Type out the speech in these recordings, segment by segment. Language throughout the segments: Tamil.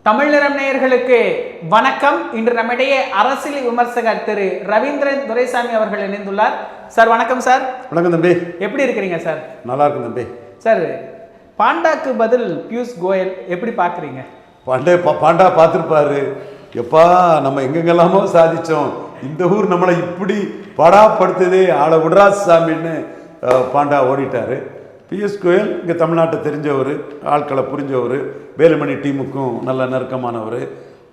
தமிழ் நிறம் நேயர்களுக்கு வணக்கம். இன்று நம்மிடையே அரசியல் விமர்சகர் திரு ரவீந்திரன் துரைசாமி அவர்கள் இணைந்துள்ளார். சார் வணக்கம். சார் வணக்கம் தம்பி. எப்படி இருக்கிறீங்க சார்? நல்லா இருக்கும் தம்பி. சார், பாண்டாக்கு பதில் பியூஷ் கோயல் எப்படி பார்க்குறீங்க? பாண்டா பார்த்துருப்பாரு. எப்பா நம்ம எங்கெங்கெல்லாமோ சாதித்தோம், இந்த ஊர் நம்மளை இப்படி படாப்படுத்துதே, ஆளை விடுறா சாமின்னு பாண்டா ஓடிட்டார். பியூஷ் கோயல் இங்கே தமிழ்நாட்டை தெரிஞ்சவர், ஆட்களை புரிஞ்சவர், வேலுமணி டீமுக்கும் நல்ல நெருக்கமானவர்,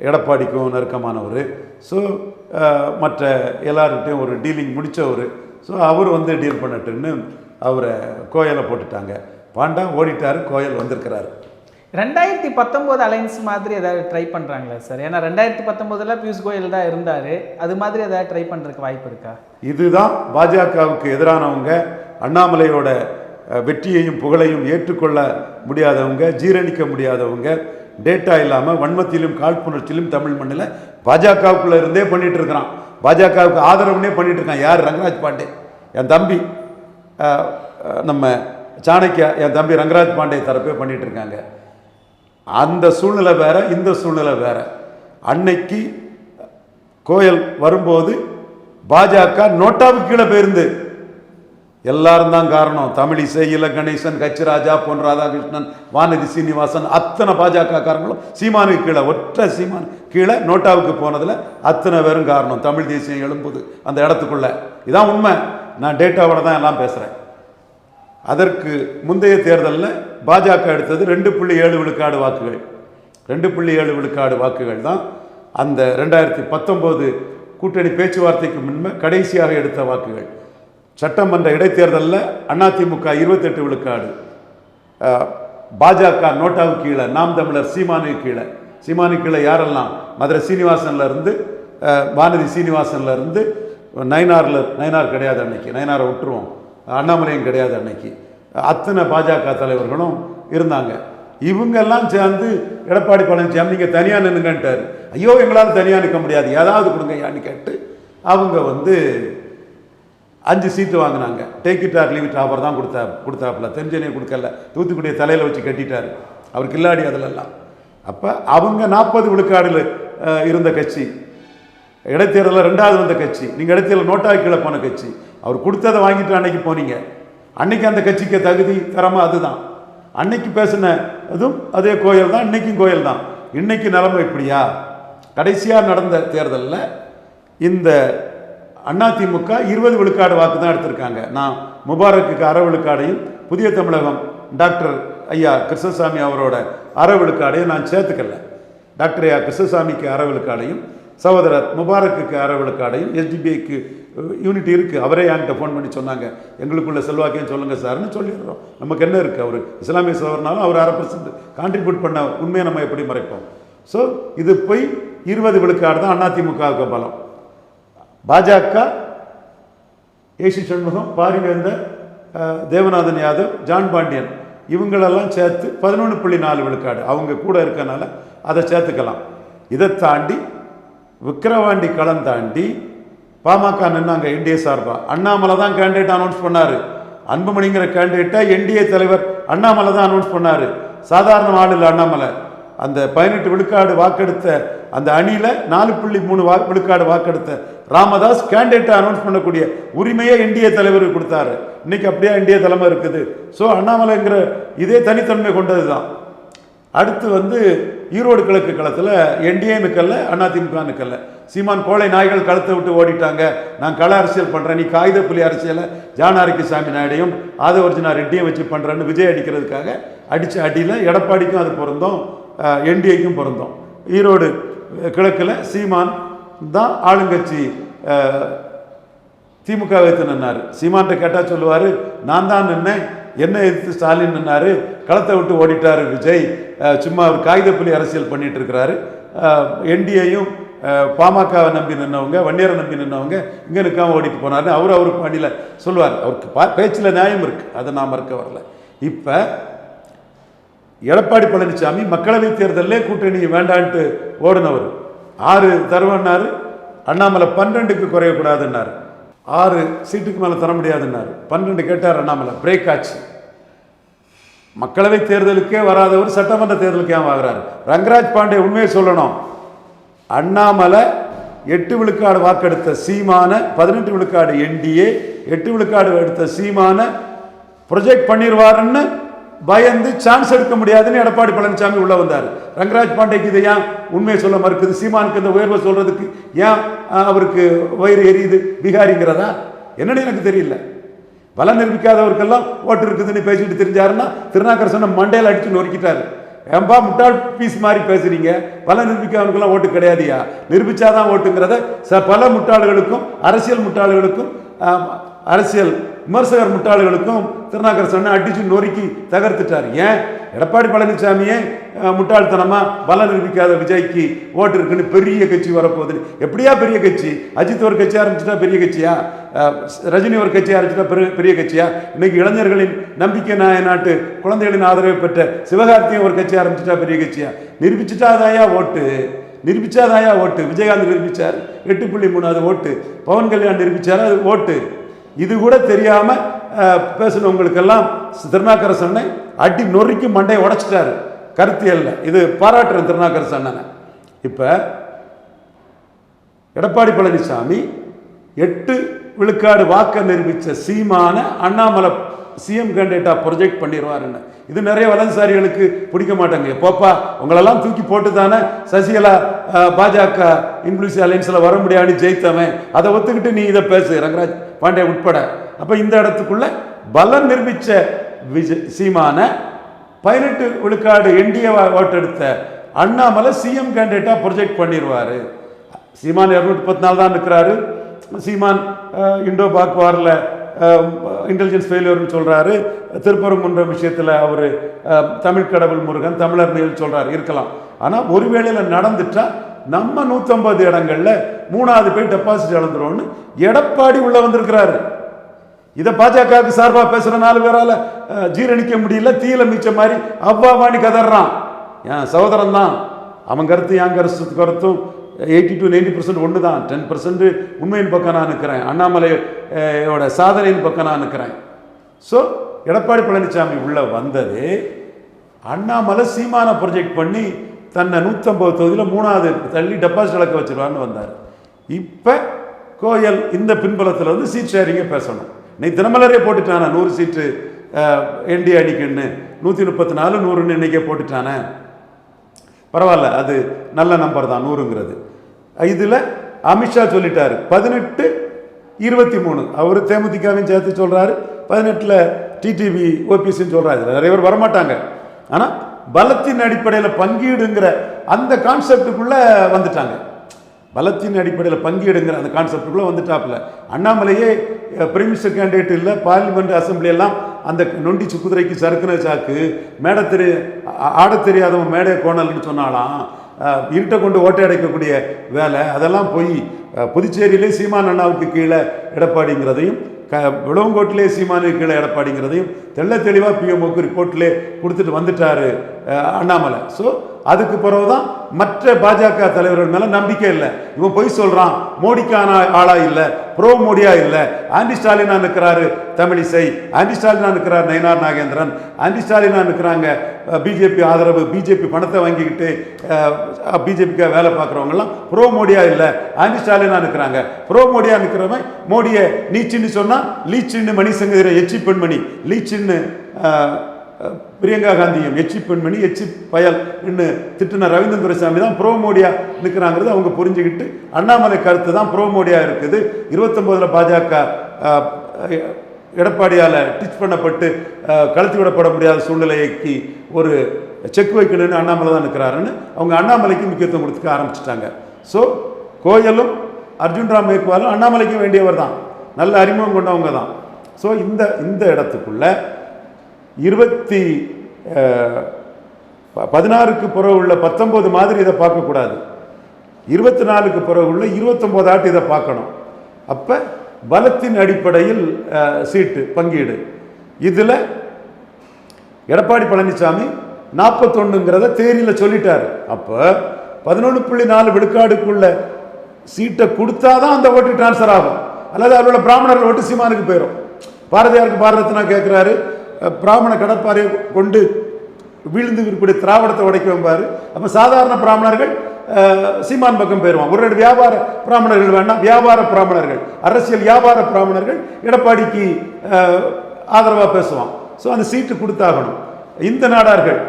எடப்பாடிக்கும் நெருக்கமானவர். ஸோ மற்ற எல்லார்கிட்டையும் ஒரு டீலிங் முடித்தவர். ஸோ அவர் வந்து டீல் பண்ணட்டுன்னு அவரை கோயலை போட்டுட்டாங்க. பாண்டா ஓடிட்டார், கோயல் வந்திருக்கிறாரு. 2019 அலைன்ஸ் மாதிரி ஏதாவது ட்ரை பண்ணுறாங்களா சார்? ஏன்னா 2019 பியூஷ் கோயல் தான் இருந்தார். அது மாதிரி ஏதாவது ட்ரை பண்ணுறதுக்கு வாய்ப்பு இருக்கா? இதுதான் பாஜகவுக்கு எதிரானவங்க, அண்ணாமலையோட வெற்றியையும் புகழையும் ஏற்றுக்கொள்ள முடியாதவங்க, ஜீரணிக்க முடியாதவங்க, டேட்டா இல்லாமல் வன்மத்திலும் காழ்ப்புணர்ச்சியிலும் தமிழ் மண்ணில் பாஜகவுக்குள்ளே இருந்தே பண்ணிகிட்டு இருக்கிறான். பாஜகவுக்கு ஆதரவுனே பண்ணிகிட்டு இருக்கான். யார்? ரங்கராஜ் பாண்டே, என் தம்பி. நம்ம சாணக்கியா, என் தம்பி ரங்கராஜ் பாண்டே தரப்பே பண்ணிகிட்டு இருக்காங்க. அந்த சூழ்நிலை வேற, இந்த சூழ்நிலை வேற. அன்னைக்கு கோயல் வரும்போது பாஜக நோட்டாவுக்கு கீழே போயிருந்து. எல்லாரும் தான் காரணம். தமிழிசை, இல கணேசன், கச்சிராஜா, பொன் ராதாகிருஷ்ணன், வானதி சீனிவாசன், அத்தனை பாஜக காரங்களும் சீமானுக்கு கீழே, ஒற்றை சீமான் கீழே நோட்டாவுக்கு போனதில் அத்தனை பேரும் காரணம். தமிழ் தேசியம் எழும்புது அந்த இடத்துக்குள்ள. இதான் உண்மை. நான் டேட்டாவோட தான் எல்லாம் பேசுகிறேன். அதற்கு முந்தைய தேர்தலில் பாஜக எடுத்தது 2.7 விழுக்காடு வாக்குகள். 2.7 விழுக்காடு வாக்குகள் தான் அந்த 2019 கூட்டணி பேச்சுவார்த்தைக்கு முன்பு கடைசியாக எடுத்த வாக்குகள். சட்டமன்ற இடைத்தேர்தலில் அதிமுக 28 விழுக்காடு, பாஜக நோட்டாவுக்கு கீழே, நாம் தமிழர் சீமானுக்கு கீழே. சீமானுக்கு கீழே யாரெல்லாம்? மதுரை சீனிவாசன்லேருந்து, வானதி சீனிவாசன்லேருந்து, நயினார் கிடையாது அன்னைக்கு, நயினாரை விட்டுருவோம், அண்ணாமலையும் கிடையாது அன்னைக்கு, அத்தனை பாஜக தலைவர்களும் இருந்தாங்க. இவங்கெல்லாம் சேர்ந்து எடப்பாடி பழனிசாமி நீங்கள் தனியாக நின்றுங்கன்ட்டார். ஐயோ, எங்களால் தனியாக நிற்க முடியாது, ஏதாவது கொடுங்க யான்னு கேட்டு அவங்க வந்து 5 சீட்டு வாங்கினாங்க. Take it or leave it offer தான் கொடுத்தாப்புல. தெரிஞ்சனே கொடுக்கல, தூத்துக்குடியை தலையில் வச்சு கட்டிட்டார். அவர் கில்லாடி அதிலெல்லாம். அப்போ அவங்க 40 விழுக்காடில் இருந்த கட்சி, இடைத்தேர்தலில் 2வது வந்த கட்சி. நீங்கள் இடைத்தேர்தல் நோட்டாவுக்கு கீழே போன கட்சி. அவர் கொடுத்ததை வாங்கிட்டு அன்னைக்கு போனீங்க. அன்னைக்கு அந்த கட்சிக்கு தகுதி தரமாக அதுதான். அன்னைக்கு பேசின அதுவும் அதே கோயல் தான், இன்னைக்கும் கோயல் தான். இன்னைக்கு நிலைமை இப்படியா? கடைசியாக நடந்த தேர்தலில் இந்த அதிமுக 20 விழுக்காடு வாக்கு தான் எடுத்திருக்காங்க. நான் முபாரக்குக்கு 1/2 விழுக்காடையும், புதிய தமிழகம் டாக்டர் ஐயா கிருஷ்ணசாமி அவரோட 1/2 விழுக்காடையும் நான் சேர்த்துக்கல. டாக்டர் ஐயா கிருஷ்ணசாமிக்கு 1/2 விழுக்காடையும், சகோதரர் முபாரக்குக்கு 1/2 விழுக்காடையும், எஸ்டிபிஐக்கு யூனிட் இருக்குது. அவரே என்கிட்ட ஃபோன் பண்ணி சொன்னாங்க, எங்களுக்குள்ள செல்வாக்கையும் சொல்லுங்கள் சார்னு சொல்லிடுறோம். நமக்கு என்ன இருக்குது? அவர் இஸ்லாமிய சகோதரனாலும் அவர் 1/2% கான்ட்ரிபியூட் பண்ண உண்மையை நம்ம எப்படி மறைப்போம்? ஸோ இது போய் 20 விழுக்காடு தான் அதிமுகவுக்கு பலம். பாஜக ஏசி சண்முகம், பாரிவேந்தர், தேவநாதன் யாதவ், ஜான் பாண்டியன் இவங்களெல்லாம் சேர்த்து 11.4 விழுக்காடு அவங்க கூட இருக்கனால அதை சேர்த்துக்கலாம். இதை தாண்டி விக்கிரவாண்டி களம் தாண்டி பாமக நின்னாங்க என்டிஏ சார்பா. அண்ணாமலை தான் கேண்டிடேட் அனௌன்ஸ் பண்ணார். அன்புமணிங்கிற கேண்டிடேட்டை என்டிஏ தலைவர் அண்ணாமலை தான் அனௌன்ஸ் பண்ணார். சாதாரண ஆள் இல்லை அண்ணாமலை. அந்த 18 விழுக்காடு வாக்கெடுத்த அந்த அணியில் 4.3 விழுக்காடு வாக்கெடுத்த ராமதாஸ் கேண்டிடேட்டை அனௌன்ஸ் பண்ணக்கூடிய உரிமையை என்டிஏ தலைவருக்கு கொடுத்தாரு. இன்னைக்கு அப்படியே என்டிஏ தலைமை இருக்குது. ஸோ அண்ணாமலைங்கிற இதே தனித்தன்மை கொண்டது தான். அடுத்து வந்து ஈரோடு கிழக்கு களத்தில் என்டிஏ நிற்கல, அதிமுக நிற்கல. சீமான் கோழை நாய்கள் களத்தை விட்டு ஓடிட்டாங்க, நான் கள அரசியல் பண்ணுறேன், நீ காகித புலி அரசியலை ஜானாரிக்கு சாமி நாயுடையும் ஆதவர்ஜுனா ரெட்டியும் வச்சு பண்ணுறேன்னு விஜய் அடிக்கிறதுக்காக அடித்த அடியில் எடப்பாடிக்கும் அது பொருந்தோம், என்டிஏக்கும் பொருந்தோம். ஈரோடு கிழக்கில் சீமான் தான் ஆளுங்கட்சி திமுக வைத்து நின்னார். சீமான்கிட்ட கேட்டால் சொல்லுவார், நான் தான் நின்னேன், என்ன எதிர்த்து ஸ்டாலின் நின்னார், களத்தை விட்டு ஓடிட்டார் விஜய், சும்மா அவர் காகித புலி அரசியல் பண்ணிட்டு இருக்கிறாரு. என்டிஏயும் பாமகவை நம்பி நின்றவங்க, வன்னியரை நம்பி நின்றவங்க இங்கே நிற்காம ஓடிட்டு போனார்னு அவர் பாடியில் சொல்லுவார். அவருக்கு பேச்சில் நியாயம் இருக்குது, அதை நான் மறுக்க வரல. இப்போ எடப்பாடி பழனிசாமி மக்களவை தேர்தலே கூட்டணி வேண்டான்ட்டு ஓடினவர். 6 தருவன்னாரு, அண்ணாமலை 12க்கு குறையக்கூடாதுன்னாரு, 6 சீட்டுக்கு மேலே தர முடியாதுன்னாரு. 12 கேட்டார் அண்ணாமலை, பிரேக் ஆச்சு. மக்களவை தேர்தலுக்கே வராதவர் சட்டமன்ற தேர்தலுக்கு ஏன் ஆகிறாரு? ரங்கராஜ் பாண்டே உண்மையை சொல்லணும், அண்ணாமலை 8 விழுக்காடு வாக்கெடுத்த சீமான 18 விழுக்காடு என்டிஏ 8 விழுக்காடு எடுத்த சீமான ப்ரொஜெக்ட் பண்ணிடுவாருன்னு பயந்து சான்ஸ் எடுக்க முடியாதுன்னு எடப்பாடி பழனிசாமி உள்ள வந்தார். ரங்கராஜ் பாண்டேக்கு இதை ஏன் உண்மையை சொல்ல மறுக்குது? சீமானுக்கு இந்த உயர்வை சொல்றதுக்கு ஏன் அவருக்கு வயிறு எரியுது? பீகாரிங்கிறதா என்னன்னு எனக்கு தெரியல. பலம் நிரூபிக்காதவருக்கெல்லாம் ஓட்டு இருக்குதுன்னு பேசிட்டு தெரிஞ்சாருன்னா திருநாக்கரசனை மண்டையில் அடிச்சு நொறுக்கிட்டாரு. ஏன்பா முட்டாள் பீஸ் மாதிரி பேசுறீங்க, பல நிரூபிக்காதவனுக்கெல்லாம் ஓட்டு கிடையாதுயா, நிரூபிச்சாதான் ஓட்டுங்கிறத பல முட்டாள்களுக்கும் அரசியல் முட்டாள்களுக்கும் அரசியல் விமர்சகர் முட்டாள்களுக்கும் திருநாக்கரசனை அடிச்சு நொறுக்கி தகர்த்துட்டார். ஏன் எடப்பாடி பழனிசாமியே முட்டாள்தனமா பல நிரூபிக்காத விஜய்க்கு ஓட்டு இருக்குன்னு பெரிய கட்சி வரப்போகுது. எப்படியா பெரிய கட்சி? அஜித் ஒரு கட்சி ஆரம்பிச்சுட்டா பெரிய கட்சியா? ரஜினி ஒரு கட்சி ஆரம்பிச்சுட்டா பெரிய கட்சியா? இன்னைக்கு இளைஞர்களின் நம்பிக்கை நாட்டு குழந்தைகளின் ஆதரவை பெற்ற சிவகார்த்தியும் ஒரு கட்சி ஆரம்பிச்சுட்டா பெரிய கட்சியா? நிரூபிச்சுட்டாதாயா ஓட்டு, நிரூபிச்சாதாயா ஓட்டு. விஜயகாந்த் நிரூபிச்சார் 8.3 ஓட்டு, பவன் கல்யாண் நிரூபிச்சார் அது ஓட்டு. இது கூட தெரியாம பேசினவங்களுக்கெல்லாம் திருநாக்கரசனை அடி நொறுக்கி மண்டையை உடைச்சிட்டாரு கருத்தியல்ல. இது பாராட்டுறேன் திருநாக்கரசனை. இப்ப எடப்பாடி பழனிசாமி 8 விழுக்காடு வாக்க நிரூபிச்ச சீமான அண்ணாமலை சிஎம் கேண்டிடேட்டா ப்ரொஜெக்ட் பண்ணிடுவாருன்னு இது நிறைய வலதுசாரிகளுக்கு பிடிக்க மாட்டாங்க. போப்பா உங்களெல்லாம் தூக்கி போட்டு தானே சசிகலா பாஜக இன்க்ளூசிவ் அலையன்ஸில் வர முடியாதுன்னு ஜெயித்தவன், அதை ஒத்துக்கிட்டு நீ இதை பேசு ரங்கராஜ் பாண்டே உட்பட. அப்போ இந்த இடத்துக்குள்ள பலம் நிரூபிச்ச சீமான 18 விழுக்காடு என்டிஏ ஓட்டெடுத்த அண்ணாமலை சிஎம் கேண்டிடேட்டா ப்ரொஜெக்ட் பண்ணிடுவாரு. சீமான் 214 தான் இருக்கிறாரு. சீமான் இண்டோ பாக் வாரில் இன்டெலிஜென்ஸ் ஃபெயிலியர்னு சொல்றாரு. திருப்பரங்குன்ற விஷயத்தில் அவர் தமிழ் கடவுள் முருகன் தமிழர் மேல் சொல்றாரு, இருக்கலாம். ஆனால் ஒருவேளையில் நடந்துட்டா நம்ம 150 இடங்கள்ல 3வது போய் டெபாசிட் இழந்துரும்னு எடப்பாடி உள்ள வந்திருக்கிறாரு. இதை பாஜகவுக்கு சார்பாக பேசுற 4 பேரால ஜீரணிக்க முடியல. தீயில மிச்ச மாதிரி அவ்வாவாணி கதறான். என் சகோதரன் தான், அவன் கருத்து என் கருத்தும் 80 to 90% ஒன்று தான். 10% உண்மையின் பக்கம் நான் நிற்கிறேன், அண்ணாமலையோட சாதனையின் பக்கம் நான் நிற்கிறேன். ஸோ எடப்பாடி பழனிசாமி உள்ள வந்தது அண்ணாமலை சீமான ப்ரொஜெக்ட் பண்ணி தன்னை 150 தொகுதியில் 3வது தள்ளி டெபாசிட் இழக்க வச்சிருவான்னு வந்தார். இப்போ கோயல் இந்த பின்புலத்தில் வந்து சீட் ஷேரிங்கை பேசணும். நீ தினமலரே போட்டுட்டானே 100 சீட்டு என்டி அடிக்குன்னு, 134 100ன்னு இன்னைக்கே போட்டுட்டானே. பரவாயில்ல, அது நல்ல நம்பர் தான் 100ங்கிறது. இதில் அமித்ஷா சொல்லிட்டாரு 18-23. அவர் தேமுதிகவையும் சேர்த்து சொல்றாரு, 18ல் டிடிவி ஓபிஎஸ்ன்னு சொல்றாரு. நிறைய பேர் வரமாட்டாங்க. ஆனால் பலத்தின் அடிப்படையில் பங்கீடுங்கிற அந்த கான்செப்டுக்குள்ள வந்துட்டாங்க. பலத்தின் அடிப்படையில் பங்கீடுங்கிற அந்த கான்செப்டுக்குள்ள வந்துட்டாப்புல. அண்ணாமலையே பிரைம் மினிஸ்டர் கேண்டிடேட் இல்லை, பார்லிமெண்ட் அசம்பிளி எல்லாம் அந்த நொண்டி குதிரைக்கு சறுக்குன சாக்கு, ஆட தெரியாதவன் மேடை கோணல்னு சொன்னாலாம், இருட்டை கொண்டு ஓட்டை அடைக்கக்கூடிய வேலை, அதெல்லாம் போய் புதுச்சேரியிலே சீமான் அண்ணாவுக்கு கீழே எடப்பாடிங்கிறதையும் விளவங்கோட்டிலே சீமானுக்கு கீழே எடப்பாடிங்கிறதையும் தெள்ள தெளிவாக பிஎம்ஓக்கு ரிப்போர்ட்லேயே கொடுத்துட்டு வந்துட்டாரு அண்ணாமலை. ஸோ அதுக்கு பிறகுதான் மற்ற பாஜக தலைவர்கள் மேல நம்பிக்கை இல்லை. இவன் பொய் சொல்றான், மோடிக்கான ஆளா இல்லை, ப்ரோ மோடியா இல்லை, ஆன்டி ஸ்டாலினா நிற்கிறாரு தமிழிசை, ஆன்டி ஸ்டாலினா நிற்கிறார் நயினார் நாகேந்திரன், ஆன்டி ஸ்டாலினா நிற்கிறாங்க பிஜேபி ஆதரவு, பிஜேபி பணத்தை வாங்கிக்கிட்டு பிஜேபிக்காக வேலை பார்க்குறவங்கலாம் ப்ரோ மோடியா இல்லை, ஆன்டி ஸ்டாலினா நிற்கிறாங்க. ப்ரோ மோடியா நிற்கிறவன் மோடியை நீச்சின்னு சொன்னா லீச்சின்னு மணிசங்கர எச்சி பெண்மணி, லீச்சின்னு பிரியங்கா காந்தியும் எச்சி பெண்மணி எச்சி பயல் என்று திட்டின ரவீந்திரன் துரைசாமி தான் ப்ரோ மோடியா நிற்கிறாங்கிறது அவங்க புரிஞ்சுக்கிட்டு அண்ணாமலை கருத்து தான் ப்ரோ மோடியா இருக்குது. 29ல் பாஜக எடப்பாடியால் டிச் பண்ணப்பட்டு கழுத்தி விடப்பட முடியாத சூழ்நிலைக்கு ஒரு செக் வைக்கணும்னு அண்ணாமலை தான் நிற்கிறாருன்னு அவங்க அண்ணாமலைக்கு முக்கியத்துவம் கொடுத்துக்க ஆரம்பிச்சிட்டாங்க. ஸோ கோயலும் அர்ஜுன் ராம் மேக்வாலும் அண்ணாமலைக்கு வேண்டியவர் தான், நல்ல அறிமுகம் கொண்டவங்க தான். ஸோ இந்த இடத்துக்குள்ள 16க்கு பிறகு உள்ள 19 மாதிரி இதை பார்க்கக்கூடாது, 24க்கு பிறகு உள்ள 29 ஆட்டு இதை பார்க்கணும். அப்போ பலத்தின் அடிப்படையில் சீட்டு பங்கீடு. இதில் எடப்பாடி பழனிசாமி 41ங்கிறத தேரியில் சொல்லிட்டாரு. அப்போ 11.4 விழுக்காடுக்குள்ள சீட்டை கொடுத்தாதான் அந்த ஓட்டு டிரான்ஸ்ஃபர் ஆகும், அல்லது அவரோட பிராமணர்கள் ஓட்டு சீமானுக்கு போயிடும். பாரதியாருக்கு பாரத ரத்னா கேட்குறாரு, பிராமண கடப்பாறையை கொண்டு வீழ்ந்து இருக்கக்கூடிய திராவிடத்தை உடைக்க வைப்பார். அப்போ சாதாரண பிராமணர்கள் சீமான் பக்கம் போயிடுவான். ஒரு ரெண்டு வியாபார பிராமணர்கள் வேணாம், வியாபார பிராமணர்கள், அரசியல் வியாபார பிராமணர்கள் எடப்பாடிக்கு ஆதரவாக பேசுவான். ஸோ அந்த சீட்டு கொடுத்தாகணும். இந்த நாடார்கள்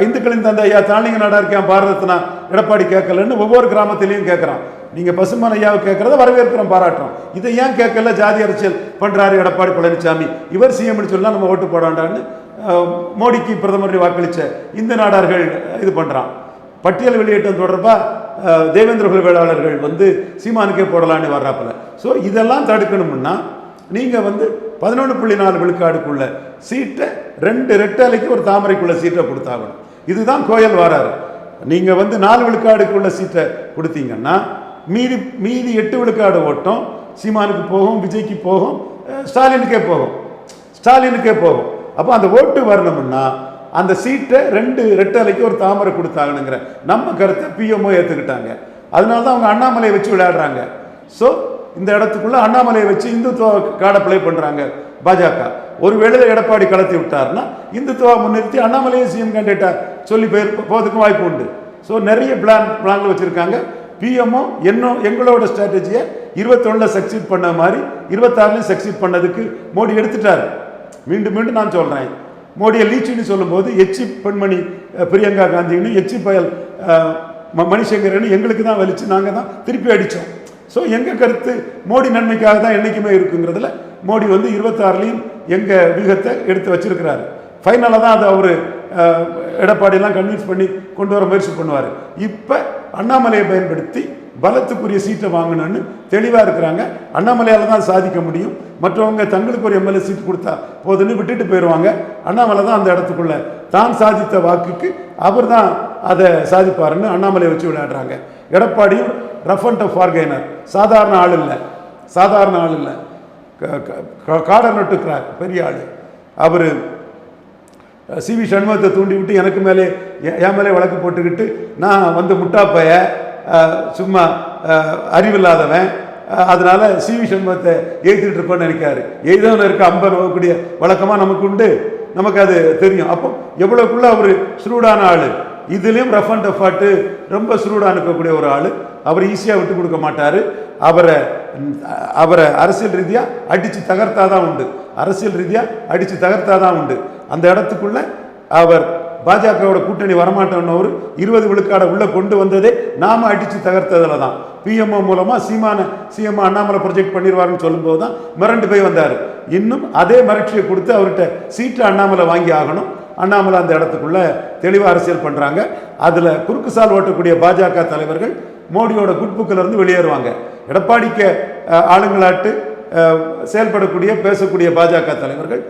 இந்துக்களின் தந்தை ஐயா தாளிங்க நாடாருக்கு என் பாரதத்தினா எடப்பாடி கேட்கலன்னு ஒவ்வொரு கிராமத்திலையும் கேட்குறான். நீங்கள் பசுமன் ஐயாவை கேட்குறத வரவேற்கிறோம், பாராட்டுறோம். இதை ஏன் கேட்கல? ஜாதி அரசியல் பண்ணுறாரு எடப்பாடி பழனிசாமி, இவர் சிஎம்னு சொல்லலாம், நம்ம ஓட்டு போடாண்டான்னு மோடிக்கு பிரதமர் வாக்களித்த இந்த நாடார்கள் இது பண்ணுறான். பட்டியல் வெளியேற்றம் தொடர்பாக தேவேந்திர குல வேளாளர்கள் வந்து சீமானுக்கே போடலான்னு வர்றாப்புல. ஸோ இதெல்லாம் தடுக்கணும்னா நீங்கள் வந்து 11.4 விழுக்காடுக்குள்ள சீட்டை 2 ரெட்டலைக்கு ஒரு தாமரைக்குள்ள சீட்டை கொடுத்தாகணும். இதுதான் கோயல் வராரு. நீங்கள் வந்து 4 விழுக்காடுக்குள்ள சீட்டை கொடுத்தீங்கன்னா மீதி 8 விழுக்காடு ஓட்டம் சீமானுக்கு போகும், விஜய்க்கு போகும், ஸ்டாலினுக்கே போகும். அப்போ அந்த ஓட்டு வரணும்னா அந்த சீட்டை 2 ரெட்டலைக்கு ஒரு தாமரை கொடுத்தாங்கங்கிற நம்ம கருத்தை பிஎம்ஓ ஏற்றுக்கிட்டாங்க. அதனால தான் அவங்க அண்ணாமலையை வச்சு விளையாடுறாங்க. ஸோ இந்த இடத்துக்குள்ள அண்ணாமலையை வச்சு இந்துத்துவ கார்டை ப்ளே பண்ணுறாங்க பாஜக. ஒரு வேளையில் எடப்பாடி கலத்தி விட்டார்னா இந்துத்துவா முன்னிறுத்தி அண்ணாமலையை சிஎம் கேண்டிடேட்டா சொல்லி போகிறதுக்கும் வாய்ப்பு உண்டு. ஸோ நிறைய பிளான்கள் வச்சுருக்காங்க. பிஎம்ஓ எங்களோட ஸ்ட்ராட்டஜியை 21 சக்சீட் பண்ண மாதிரி 26 சக்சீட் பண்ணதுக்கு மோடி எடுத்துட்டார். மீண்டும் நான் சொல்கிறேன், மோடியை லீச்சின்னு சொல்லும்போது எச்சி பெண்மணி பிரியங்கா காந்தின்னு எச்சி பயல் மணிசங்கரன்னு எங்களுக்கு தான் வலிச்சு நாங்கள் தான் திருப்பி அடித்தோம். ஸோ எங்கள் கருத்து மோடி நன்மைக்காக தான் என்றைக்குமே இருக்குங்கிறதுல மோடி வந்து 26 எங்கள் வியூகத்தை எடுத்து வச்சிருக்கிறாரு. ஃபைனலாக தான் அதை அவர் எடப்பாடியெல்லாம் கன்வின்ஸ் பண்ணி கொண்டு வர முயற்சி பண்ணுவார். இப்போ அண்ணாமலையை பயன்படுத்தி பலத்துக்குரிய சீட்டை வாங்கணும்னு தெளிவாக இருக்கிறாங்க. அண்ணாமலையால் தான் சாதிக்க முடியும். மற்றவங்க தங்களுக்கு ஒரு எம்எல்ஏ சீட் கொடுத்தா போதுன்னு விட்டுட்டு போயிடுவாங்க. அண்ணாமலை தான் அந்த இடத்துக்குள்ள தான் சாதித்த வாக்குக்கு அவர் தான் அதை சாதிப்பாருன்னு அண்ணாமலையை வச்சு விளையாடுறாங்க. எடப்பாடியும் ரஃப் அண்ட் டஃப் பார்கெய்னர், சாதாரண ஆள் இல்லை, காடர் நட்டு கிராக், பெரிய ஆள். அவர் சிவி சண்முகத்தை தூண்டி விட்டு எனக்கு மேலே என் மேலே வழக்கு போட்டுக்கிட்டு நான் வந்து முட்டாப்பைய சும்மா அறிவில்லாதவன், அதனால சிவி சண்முகத்தை எழுதிட்டு இருப்பேன்னு நினைக்காரு. எழுதவன் இருக்க அம்பன் போகக்கூடிய வழக்கமாக நமக்கு உண்டு, நமக்கு அது தெரியும். அப்போ எவ்வளோக்குள்ள அவர் ஸ்ரூடான ஆள். இதுலேயும் ரஃப் அண்ட் டஃபாட்டு ரொம்ப ஸ்ரூடாக இருக்கக்கூடிய ஒரு ஆள். அவர் ஈஸியாக விட்டு கொடுக்க மாட்டார். அவரை அரசியல் ரீதியாக அடித்து தகர்த்தாதான் உண்டு. அந்த இடத்துக்குள்ள அவர் பாஜகவோட கூட்டணி வரமாட்டோன்னு ஒரு 20 விழுக்காடை உள்ள கொண்டு வந்ததே நாம அடித்து தகர்த்ததுல தான். பிஎம்ஓ மூலமாக சிஎம் அண்ணாமலை ப்ரொஜெக்ட் பண்ணிடுவாருன்னு சொல்லும்போது தான் மிரண்டு போய் வந்தார். இன்னும் அதே மிரட்சியை கொடுத்து அவர்கிட்ட சீட்டை அண்ணாமலை வாங்கி ஆகணும். அண்ணாமலை அந்த இடத்துக்குள்ள தெளிவாக அரசியல் பண்ணுறாங்க. அதில் குறுக்கு சால் ஓட்டக்கூடிய பாஜக தலைவர்கள் மோடியோட குட்புக்கில் இருந்து வெளியேறுவாங்க. எடப்பாடிக்கு ஆளுங்களாட்டு செயல்படக்கூடிய பேசக்கூடிய பாஜக தலைவர்கள்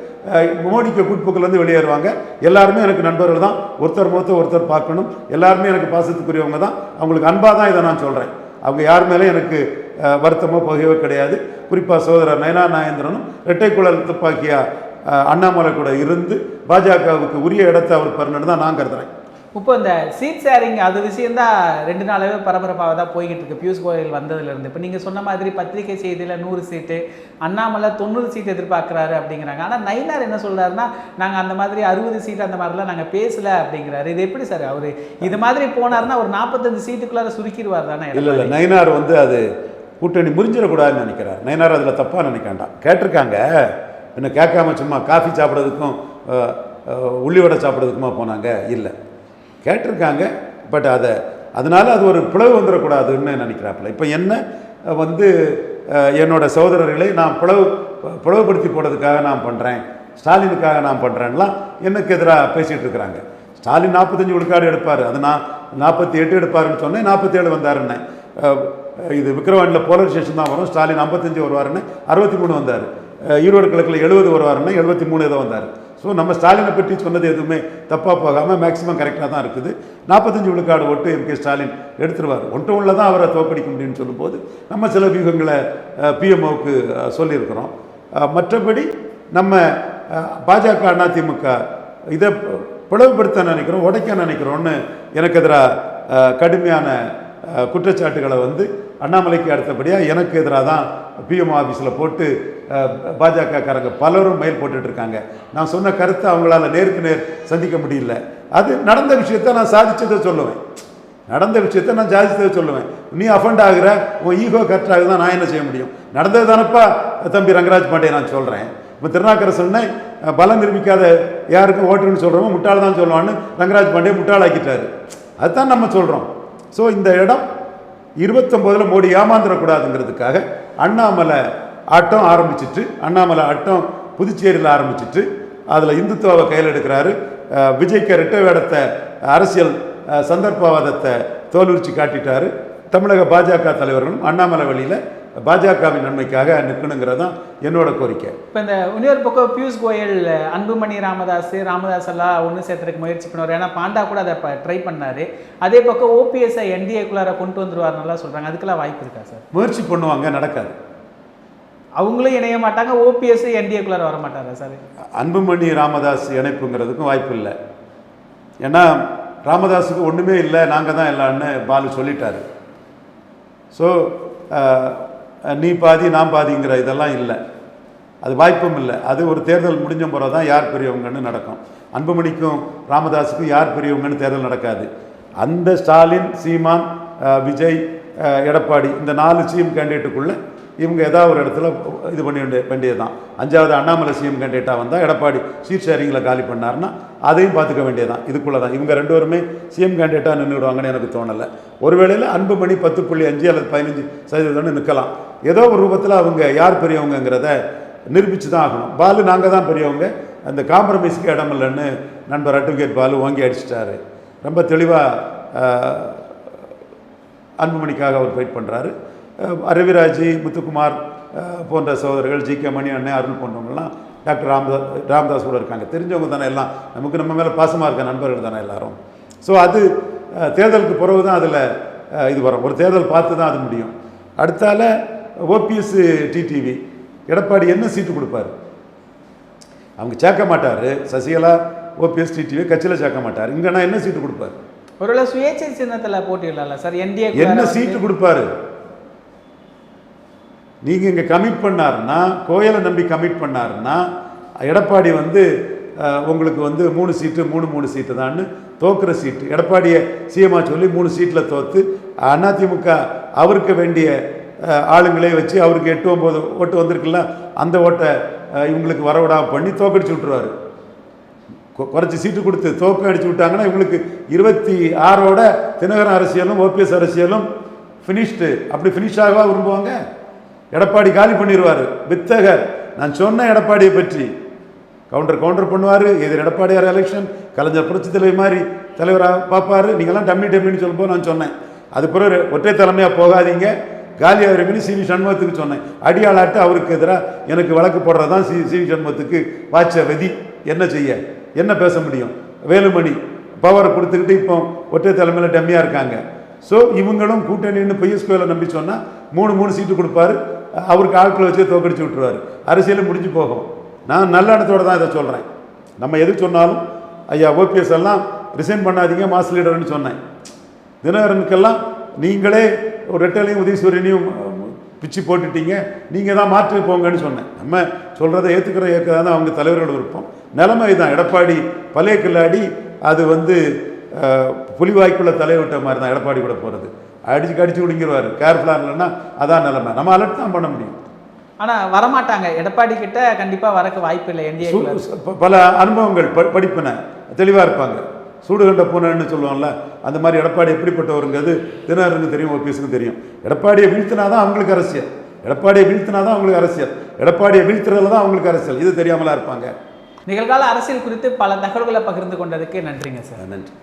மோடிக்கு குட்புக்கில் இருந்து வெளியேறுவாங்க. எல்லாருமே எனக்கு நண்பர்கள் தான், ஒருத்தர் பார்க்கணும், எல்லாருமே எனக்கு பாசத்துக்குரியவங்க தான். அவங்களுக்கு அன்பாக தான் இதை நான் சொல்கிறேன். அவங்க யார் மேலே எனக்கு வருத்தமோ பகையோ கிடையாது. குறிப்பாக சகோதரர் நயனா நாகேந்திரனும் இரட்டைக்குழல் துப்பாக்கியா அண்ணாமலை கூட இருந்து பாஜகவுக்கு உரிய இடத்தை அவர் பெறணுன்னு தான் நான் கருதுறேன். இப்போ இந்த சீட் ஷேரிங் அது விஷயந்தான் 2 நாளாகவே பரபரப்பாக தான் போய்கிட்டு இருக்கு பியூஷ் கோயல் வந்ததுலேருந்து. இப்போ நீங்கள் சொன்ன மாதிரி பத்திரிகை செய்தியில் 100 சீட்டு, அண்ணாமலை 90 சீட் எதிர்பார்க்குறாரு அப்படிங்கிறாங்க. ஆனால் நயினார் என்ன சொல்கிறாருன்னா, நாங்கள் அந்த மாதிரி 60 சீட் அந்த மாதிரிலாம் நாங்கள் பேசலை அப்படிங்கிறாரு. இது எப்படி சார்? அவர் இது மாதிரி போனார்னா ஒரு 45 சீட்டுக்குள்ளார சுருக்கிடுவார் தானே? இல்லை, நயினார் வந்து அது கூட்டணி முறிஞ்சிடக்கூடாதுன்னு நினைக்கிறார். நயினார் அதில் தப்பாக நினைக்காண்டாம். கேட்டிருக்காங்க, இன்னும் கேட்காம சும்மா காஃபி சாப்பிட்றதுக்கும் உள்ளிவடை சாப்பிட்றதுக்குமா போனாங்க? இல்லை, கேட்டிருக்காங்க. பட் அதனால் அது ஒரு பிளவு வந்துடக்கூடாதுன்னு நினைக்கிறாப்புல. இப்போ என்ன வந்து என்னோட சகோதரர்களை நான் பிளவுபடுத்தி போடுறதுக்காக நான் பண்ணுறேன், ஸ்டாலினுக்காக நான் பண்ணுறேன்லாம் எனக்கு எதிராக பேசிகிட்டு இருக்கிறாங்க. ஸ்டாலின் 45 விழுக்காடு எடுப்பார், அது நான் 48 எடுப்பாருன்னு சொன்னேன். 47 வந்தாருன்னு. இது விக்ரவாண்டியில் போலரைசேஷன் தான் வரும். ஸ்டாலின் 55 வருவாருன்னு 63 வந்தார். ஈரோடு கிழக்கில் 70 வருவாருன்னா 73 ஏதோ வந்தார். ஸோ நம்ம ஸ்டாலினை பற்றி சொன்னது எதுவுமே தப்பாக போகாமல் மேக்ஸிமம் கரெக்டாக தான் இருக்குது. 45 விழுக்காடு ஓட்டு எம்கே ஸ்டாலின் எடுத்துருவார். ஒன்றில் தான் அவரை தோற்கடிக்க முடியும்னு சொல்லும்போது நம்ம சில வியூகங்களை பிஎம்ஓவுக்கு சொல்லியிருக்கிறோம். மற்றபடி நம்ம பாஜக அதிமுக இதை பிளவுபடுத்த நினைக்கிறோம், உடைக்க நினைக்கிறோன்னு எனக்கு எதிராக கடுமையான குற்றச்சாட்டுகளை வந்து அண்ணாமலைக்கு அடுத்தபடியாக எனக்கு எதிராக தான் பிஎம் ஆஃபீஸில் போட்டு பாஜகக்காரங்க பலரும் மெயில் போட்டுட்ருக்காங்க. நான் சொன்ன கருத்தை அவங்களால நேருக்கு நேர் சந்திக்க முடியல. அது நடந்த விஷயத்தை நான் சாதிச்சதை சொல்லுவேன், நடந்த விஷயத்தை நான் சாதிச்சதை சொல்லுவேன். நீ அஃபண்ட் ஆகுற, உன் ஈகோ கரெக்ட் ஆகுது தான் நான் என்ன செய்ய முடியும்? நடந்தது தானப்பா தம்பி ரங்கராஜ் பாண்டே நான் சொல்கிறேன். இப்போ திருநாக்கரசனை பலம் நிரூபிக்காத யாருக்கும் ஓட்டுன்னு சொல்கிறோமோ முட்டாள் தான் சொல்லுவான்னு ரங்கராஜ் பாண்டே முட்டாளாக்கிட்டாரு. அதுதான் நம்ம சொல்கிறோம். ஸோ இந்த இடம் 29 மோடி ஏமாந்துடக்கூடாதுங்கிறதுக்காக அண்ணாமலை ஆட்டம் ஆரம்பிச்சிட்டு, அண்ணாமலை ஆட்டம் புதுச்சேரியில் ஆரம்பிச்சிட்டு அதில் இந்துத்துவாவை கையில் எடுக்கிறாரு. விஜய்க்கு ரெட்டை வேடத்தை அரசியல் சந்தர்ப்பவாதத்தை தோலுரிச்சு காட்டிட்டாரு. தமிழக பாஜக தலைவர்களும் அண்ணாமலை வழியில் பாஜகவின் நன்மைக்காக நிற்கணுங்கிறதான் என்னோட கோரிக்கை. இப்போ இந்த இன்னொரு பக்கம் பியூஷ் கோயல் அன்புமணி ராமதாஸ் எல்லாம் ஒன்று சேர்த்துறதுக்கு முயற்சி பண்ணுவார். ஏன்னா பாண்டா கூட அதை ட்ரை பண்ணார். அதே பக்கம் ஓபிஎஸ்ஐ என்டிஏக்குள்ளார கொண்டு வந்துருவார்னு சொல்கிறாங்க. அதுக்கெல்லாம் வாய்ப்பு இருக்கா சார்? முயற்சி பண்ணுவாங்க, நடக்காது. அவங்களும் இணைய மாட்டாங்க, ஓபிஎஸ் என்டிஏக்குள்ளார வர மாட்டாரா சார்? அன்புமணி ராமதாஸ் இணைப்புங்கிறதுக்கும் வாய்ப்பு இல்லை. ஏன்னா ராமதாஸுக்கு ஒன்றுமே இல்லை, நாங்கள் தான் எல்லான்னு பாலு சொல்லிட்டாரு. ஸோ நீ பாதி நான் பாதிங்கிற இதெல்லாம் இல்லை, அது வாய்ப்பும் இல்லை. அது ஒரு தேர்தல் முடிஞ்ச முறை தான் யார் பெரியவங்கன்னு நடக்கும். அன்புமணிக்கும் ராமதாஸுக்கும் யார் பெரியவங்கன்னு தேர்தல் நடக்காது. அந்த ஸ்டாலின், சீமான், விஜய், எடப்பாடி இந்த 4 சிஎம் கேண்டிடேட்டுக்குள்ளே இவங்க ஏதாவது ஒரு இடத்துல இது பண்ண வேண்டியது தான். 5வது அண்ணாமலை சிஎம் கேண்டிடேட்டாக வந்தால் எடப்பாடி சீட் ஷேரிங்கில் காலி பண்ணார்னா அதையும் பார்த்துக்க வேண்டியதான். இதுக்குள்ளே தான் இவங்க 2 பேருமே சிஎம் கேண்டிடேட்டாக நின்றுடுவாங்கன்னு எனக்கு தோணலை. ஒருவேளையில் அன்புமணி 10.5 அல்லது 15% நிற்கலாம். ஏதோ ஒரு ரூபத்தில் அவங்க யார் பெரியவங்கிறத நிரூபித்து தான் ஆகணும். பாலு நாங்கள் தான் பெரியவங்க, அந்த காம்ப்ரமைஸுக்கு இடம் இல்லைன்னு நண்பர் அட்வொகேட் பாலு வாங்கி அடிச்சிட்டாரு. ரொம்ப தெளிவாக அன்புமணிக்காக அவர் ஃபைட் பண்ணுறாரு. ரவிராஜ், முத்துக்குமார் போன்ற சகோதரர்கள், ஜி.கே. மணி அண்ணன், அருள் போன்றவங்கலாம் டாக்டர் ராமதாஸ் கூட இருக்காங்க. தெரிஞ்சவங்க தானே எல்லாம், நமக்கு நம்ம மேலே பாசமாக இருக்க நண்பர்கள் தானே எல்லாரும். ஸோ அது தேர்தலுக்கு பிறகு தான் அதில் இது வரும். ஒரு தேர்தல் பார்த்து தான் அது முடியும். அடுத்தால ஓபிஎஸ் டிடிவி எடப்பாடி என்ன சீட்டு கொடுப்பார்? அவங்க சேர்க்க மாட்டார். சசிகலா ஓபிஎஸ் டிடிவி கட்சியில் சேர்க்க மாட்டார். இங்கன்னா என்ன சீட்டு கொடுப்பார்? ஒருவேளை சுயேட்சை சின்னத்தில் போட்டியிடலாம்ல சார்? என்டிஏ என்ன சீட்டு கொடுப்பாரு? நீங்கள் இங்கே கமிட் பண்ணாருன்னா, கோயிலை நம்பி கமிட் பண்ணாருன்னா, எடப்பாடி உங்களுக்கு 3 சீட்டு 3 சீட்டு தான்னு தோக்குற சீட்டு. எடப்பாடியை சிஎம்மாக சொல்லி 3 சீட்டில் தோற்று அதிமுக அவருக்கு வேண்டிய ஆளுங்களே வச்சு அவருக்கு 8-9 ஓட்டு வந்திருக்குல்ல, அந்த ஓட்டை இவங்களுக்கு வரவிடாமல் பண்ணி தோக்கடிச்சு விட்டுருவார். குறைச்சி சீட்டு கொடுத்து தோக்கம் அடிச்சு விட்டாங்கன்னா இவங்களுக்கு 26ஓட தினகரன் அரசியலும் ஓபிஎஸ் அரசியலும் ஃபினிஷ்டு. அப்படி ஃபினிஷ் ஆகவா விரும்புவாங்க? எடப்பாடி காலி பண்ணிடுவார். வித்தகர். நான் சொன்ன எடப்பாடியை பற்றி கவுண்டர் பண்ணுவார். எதிர் எடப்பாடியார் எலெக்ஷன் கலைஞர் புரட்சி தலைவர் மாதிரி தலைவராக பார்ப்பார். நீங்கள்லாம் டம்மின்னு சொல்லும்போது நான் சொன்னேன், அது பிறகு ஒற்றை தலைமையாக போகாதீங்க, காலியாக இருக்குன்னு சிவி சண்முகத்துக்கு சொன்னேன். அடியாளாட்டு அவருக்கு எதிராக எனக்கு வழக்கு போடுறது தான் சிவி சண்முகத்துக்கு வாச்ச விதி. என்ன செய்ய, என்ன பேச முடியும்? வேலுமணி பவரை கொடுத்துக்கிட்டு இப்போ ஒற்றை தலைமையில் டம்மியாக இருக்காங்க. ஸோ இவங்களும் கூட்டணின்னு பியூஷ் கோயலை நம்பி சொன்னால் 3 சீட்டு கொடுப்பாரு. அவருக்கு ஆட்களை வச்சு தோக்கடிச்சு விட்டுருவார். அரசியலும் முடிஞ்சு போகும். நான் நல்ல இடத்தோடு தான் இதை சொல்கிறேன். நம்ம எது சொன்னாலும் ஐயா ஓபிஎஸ் எல்லாம் ரிசைன் பண்ணாதீங்க மாஸ் லீடர்னு சொன்னேன். தினகரனுக்கெல்லாம் நீங்களே ஒரு ரெட்டலையும் உதயசூரியனையும் பிச்சு போட்டுட்டீங்க, நீங்கள் தான் மாற்றி போங்கன்னு சொன்னேன். நம்ம சொல்கிறத ஏற்றுக்கிறதா தான் அவங்க தலைவர்களோட விருப்பம். நிலைமை தான். எடப்பாடி பழைய கில்லாடி, அது புலிவாய்க்குள்ள தலைவிட்ட மாதிரி தான் எடப்பாடி கூட போகிறது. கடிச்சு விடுங்கிடுவார். கேர்ஃபுல்லாக இல்லைன்னா அதான் நிலைமை. நம்ம அலர்ட் தான் பண்ண முடியும். ஆனால் வரமாட்டாங்க. எடப்பாடி கிட்ட கண்டிப்பாக வரக்கு வாய்ப்பு இல்லை. என்டிஏ பல அனுபவங்கள் படிப்பின தெளிவாக இருப்பாங்க. சூடு கண்ட பூனைன்னு சொல்லுவாங்கல்ல, அந்த மாதிரி எடப்பாடி எப்படிப்பட்டவருங்கிறது தினகரனுக்கு தெரியும், ஓபிஎஸ்க்கு தெரியும். எடப்பாடியை வீழ்த்தினா தான் அவங்களுக்கு அரசியல். எடப்பாடியை வீழ்த்தினா தான் அவங்களுக்கு அரசியல். எடப்பாடியை வீழ்த்துறதுல தான் அவங்களுக்கு அரசியல். இது தெரியாமலா இருப்பாங்க. நிகழ்கால அரசியல் குறித்து பல தகவல்களை பகிர்ந்து கொண்டதுக்கு நன்றிங்க சார். நன்றி.